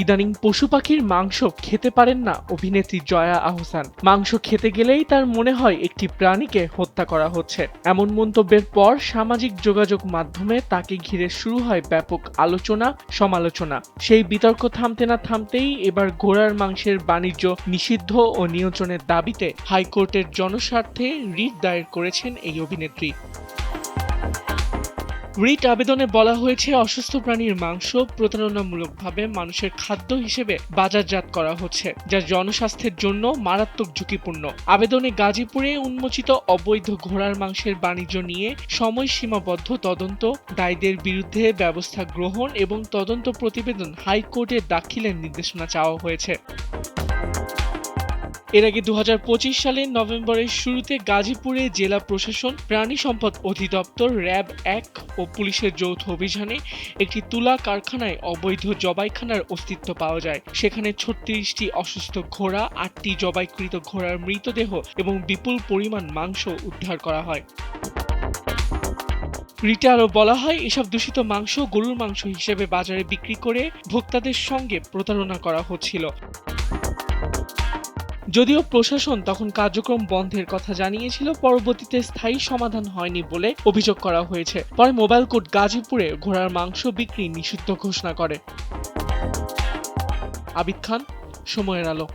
ইদানিং পশু পাখির মাংস খেতে পারেন না অভিনেত্রী জয়া আহসান। মাংস খেতে গেলেই তার মনে হয় একটি প্রাণীকে হত্যা করা হচ্ছে। এমন মন্তব্যের পর সামাজিক যোগাযোগ মাধ্যমে তাকে ঘিরে শুরু হয় ব্যাপক আলোচনা সমালোচনা। সেই বিতর্ক থামতে না থামতেই এবার ঘোড়ার মাংসের বাণিজ্য নিষিদ্ধ ও নিয়ন্ত্রণের দাবিতে হাইকোর্টের জনস্বার্থে রিট দায়ের করেছেন এই অভিনেত্রী। রিট আবেদনে বলা হয়েছে, অসুস্থ প্রাণীর মাংস প্রতারণামূলকভাবে মানুষের খাদ্য হিসেবে বাজারজাত করা হচ্ছে, যা জনস্বাস্থ্যের জন্য মারাত্মক ঝুঁকিপূর্ণ। আবেদনে গাজীপুরে উন্মোচিত অবৈধ ঘোড়ার মাংসের বাণিজ্য নিয়ে সময়সীমাবদ্ধ তদন্ত, দায়ীদের বিরুদ্ধে ব্যবস্থা গ্রহণ এবং তদন্ত প্রতিবেদন হাইকোর্টে দাখিলের নির্দেশনা চাওয়া হয়েছে। এর আগে ২০২৫ সালের নভেম্বরের শুরুতে গাজীপুরে জেলা প্রশাসন, প্রাণী সম্পদ অধিদপ্তর, র্যাব ১ ও পুলিশের যৌথ অভিযানে একটি তুলা কারখানায় অবৈধ জবাইখানার অস্তিত্ব পাওয়া যায়। সেখানে ৩৬টি অসুস্থ ঘোড়া, ৮টি জবাইকৃত ঘোড়ার মৃতদেহ এবং বিপুল পরিমাণ মাংস উদ্ধার করা হয়। রিটে আরও বলা হয়, এসব দূষিত মাংস গরুর মাংস হিসেবে বাজারে বিক্রি করে ভোক্তাদের সঙ্গে প্রতারণা করা হচ্ছিল। যদিও প্রশাসন তখন কার্যক্রম বন্ধের কথা জানিয়েছিল, পরবর্তীতে স্থায়ী সমাধান হয়নি বলে অভিযোগ করা হয়েছে। পরে মোবাইল কোর্ট গাজীপুরে ঘোড়ার মাংস বিক্রি নিষিদ্ধ ঘোষণা করে। আবিদ খান, সময়ের আলো।